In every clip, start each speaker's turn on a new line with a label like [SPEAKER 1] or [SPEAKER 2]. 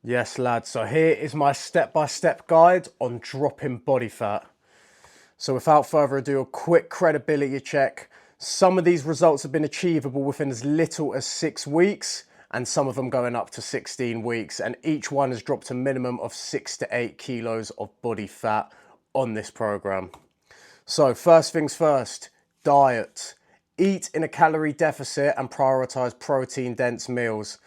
[SPEAKER 1] Yes, lads. So here is my step-by-step guide on dropping body fat. So without further ado, a quick credibility check. Some of these results have been achievable within as little as 6 weeks, and some of them going up to 16 weeks. And each one has dropped a minimum of 6 to 8 kilos of body fat on this program. So first things first, diet. Eat in a calorie deficit and prioritize protein-dense meals.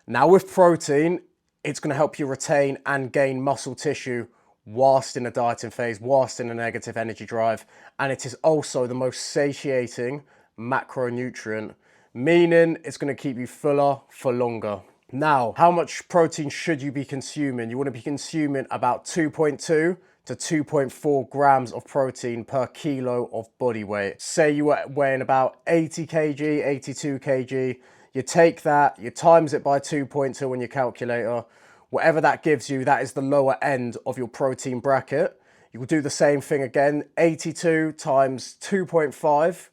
[SPEAKER 1] Now with protein, it's going to help you retain and gain muscle tissue whilst in a dieting phase, whilst in a negative energy drive. And it is also the most satiating macronutrient, meaning it's going to keep you fuller for longer. Now, how much protein should you be consuming? You want to be consuming about 2.2 to 2.4 grams of protein per kilo of body weight. Say you were weighing about 80 kg, 82 kg. You take that, you times it by 2.2 on your calculator. Whatever that gives you, that is the lower end of your protein bracket. You will do the same thing again, 82 times 2.5.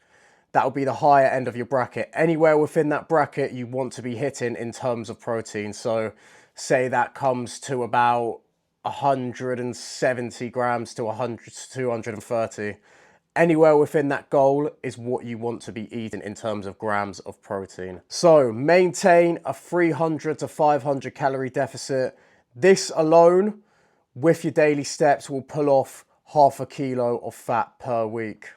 [SPEAKER 1] That will be the higher end of your bracket. Anywhere within that bracket you want to be hitting in terms of protein. So say that comes to about 170 grams to 100 to 230. Anywhere within that goal is what you want to be eating in terms of grams of protein. So maintain a 300 to 500 calorie deficit. This alone, with your daily steps, will pull off half a kilo of fat per week.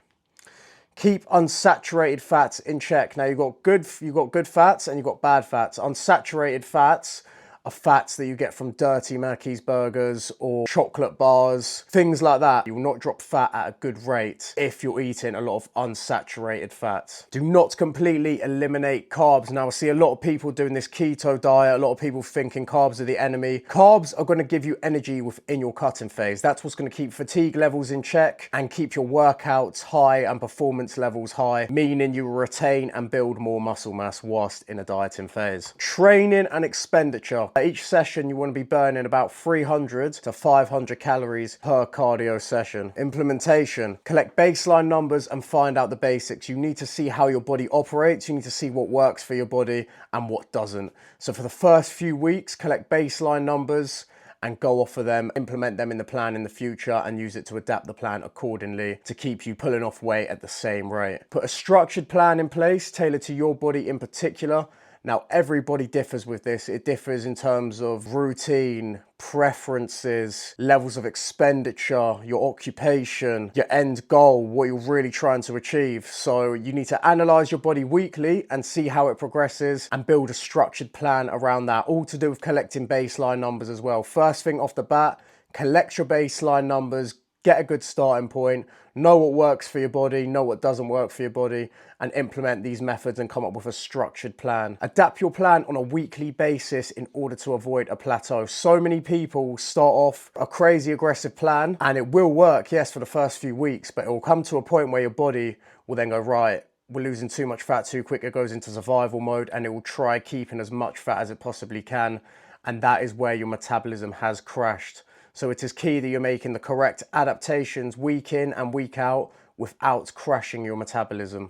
[SPEAKER 1] Keep unsaturated fats in check. Now you've got good fats and you've got bad fats. Unsaturated fats are fats that you get from Dirty Mackey's burgers or chocolate bars, things like that. You will not drop fat at a good rate if you're eating a lot of unsaturated fats. Do not completely eliminate carbs. Now I see a lot of people doing this keto diet, a lot of people thinking carbs are the enemy. Carbs are going to give you energy within your cutting phase. That's what's going to keep fatigue levels in check and keep your workouts high and performance levels high, meaning you will retain and build more muscle mass whilst in a dieting phase. Training and expenditure. Each session you want to be burning about 300 to 500 calories per cardio session. Implementation. Collect baseline numbers and find out the basics. You need to see how your body operates. You need to see what works for your body and what doesn't. So for the first few weeks, collect baseline numbers and go off of them, implement them in the plan in the future and use it to adapt the plan accordingly to keep you pulling off weight at the same rate. Put a structured plan in place tailored to your body in particular. Now, everybody differs with this. It differs in terms of routine, preferences, levels of expenditure, your occupation, your end goal, what you're really trying to achieve. So you need to analyze your body weekly and see how it progresses and build a structured plan around that, all to do with collecting baseline numbers as well. First thing off the bat, collect your baseline numbers, get a good starting point, know what works for your body, know what doesn't work for your body, and implement these methods and come up with a structured plan. Adapt your plan on a weekly basis in order to avoid a plateau. So many people start off a crazy aggressive plan and it will work, yes, for the first few weeks, but it will come to a point where your body will then go, right, we're losing too much fat too quick. It goes into survival mode and it will try keeping as much fat as it possibly can. And that is where your metabolism has crashed. So it is key that you're making the correct adaptations week in and week out without crashing your metabolism.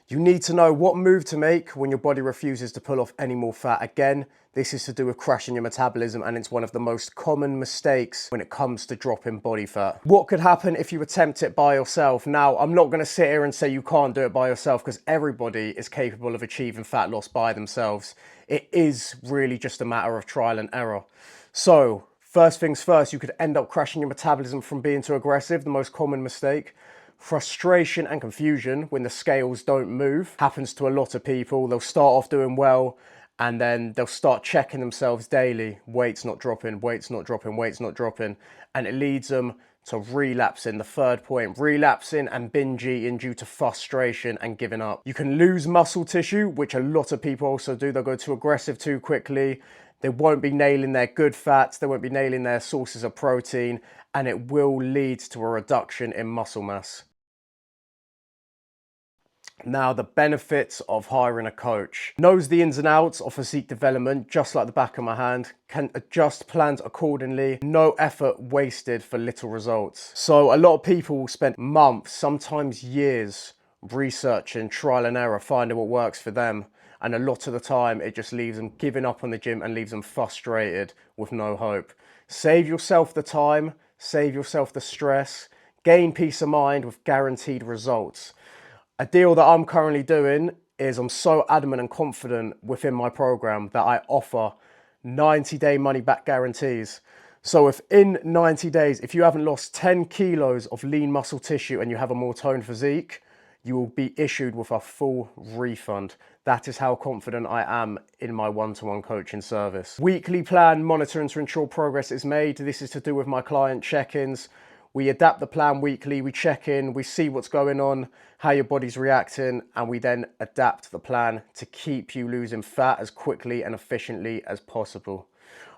[SPEAKER 1] You need to know what move to make when your body refuses to pull off any more fat. Again, this is to do with crashing your metabolism and it's one of the most common mistakes when it comes to dropping body fat. What could happen if you attempt it by yourself? Now, I'm not going to sit here and say you can't do it by yourself because everybody is capable of achieving fat loss by themselves. It is really just a matter of trial and error. So, first things first, you could end up crashing your metabolism from being too aggressive, the most common mistake. Frustration and confusion when the scales don't move happens to a lot of people. They'll start off doing well and then they'll start checking themselves daily. Weight's not dropping, weight's not dropping, weight's not dropping. And it leads them to relapsing. The third point, relapsing and binge eating due to frustration and giving up. You can lose muscle tissue, which a lot of people also do. They'll go too aggressive too quickly. They won't be nailing their good fats, they won't be nailing their sources of protein, and it will lead to a reduction in muscle mass. Now, the benefits of hiring a coach. Knows the ins and outs of physique development, just like the back of my hand, can adjust plans accordingly, no effort wasted for little results. So a lot of people spend months, sometimes years, researching, trial and error, finding what works for them. And a lot of the time, it just leaves them giving up on the gym and leaves them frustrated with no hope. Save yourself the time, save yourself the stress, gain peace of mind with guaranteed results. A deal that I'm currently doing is I'm so adamant and confident within my program that I offer 90-day money back guarantees. So if in 90 days, if you haven't lost 10 kilos of lean muscle tissue and you have a more toned physique, you will be issued with a full refund. That is how confident I am in my one-to-one coaching service. Weekly plan monitoring to ensure progress is made. This is to do with my client check-ins. We adapt the plan weekly, we check in, we see what's going on, how your body's reacting, and we then adapt the plan to keep you losing fat as quickly and efficiently as possible.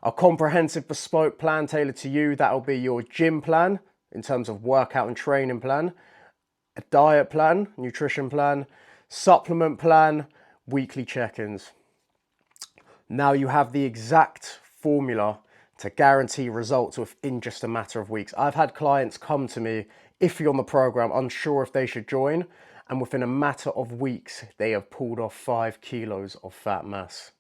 [SPEAKER 1] A comprehensive bespoke plan tailored to you, that'll be your gym plan in terms of workout and training plan, a diet plan, nutrition plan, supplement plan, weekly check-ins. Now you have the exact formula to guarantee results within just a matter of weeks. I've had clients come to me, iffy on the program, unsure if they should join, and within a matter of weeks, they have pulled off 5 kilos of fat mass.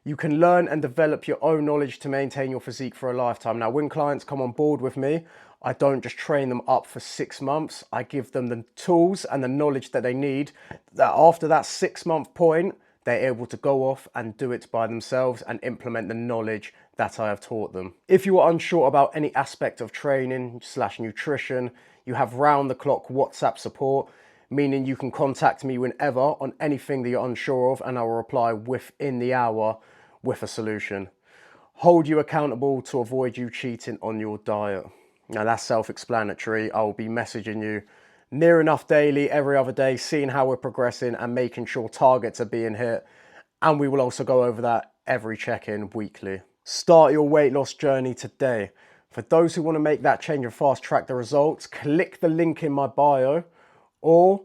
[SPEAKER 1] You can learn and develop your own knowledge to maintain your physique for a lifetime. Now, when clients come on board with me, I don't just train them up for 6 months. I give them the tools and the knowledge that they need, that after that 6-month point, they're able to go off and do it by themselves and implement the knowledge that I have taught them. If you are unsure about any aspect of training / nutrition, you have round-the-clock WhatsApp support, meaning you can contact me whenever on anything that you're unsure of, and I will reply within the hour with a solution. Hold you accountable to avoid you cheating on your diet. Now that's self-explanatory. I will be messaging you near enough daily, every other day, seeing how we're progressing and making sure targets are being hit. And we will also go over that every check-in weekly. Start your weight loss journey today. For those who want to make that change and fast track the results, click the link in my bio or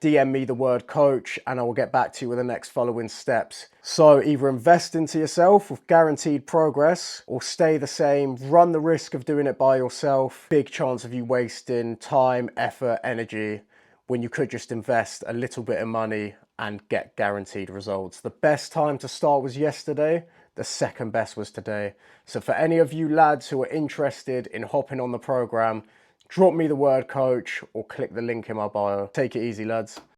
[SPEAKER 1] DM me the word coach and I will get back to you with the next following steps. So either invest into yourself with guaranteed progress or stay the same, run the risk of doing it by yourself. Big chance of you wasting time, effort, energy when you could just invest a little bit of money and get guaranteed results. The best time to start was yesterday. The second best was today. So for any of you lads who are interested in hopping on the program, drop me the word coach or click the link in my bio. Take it easy, lads.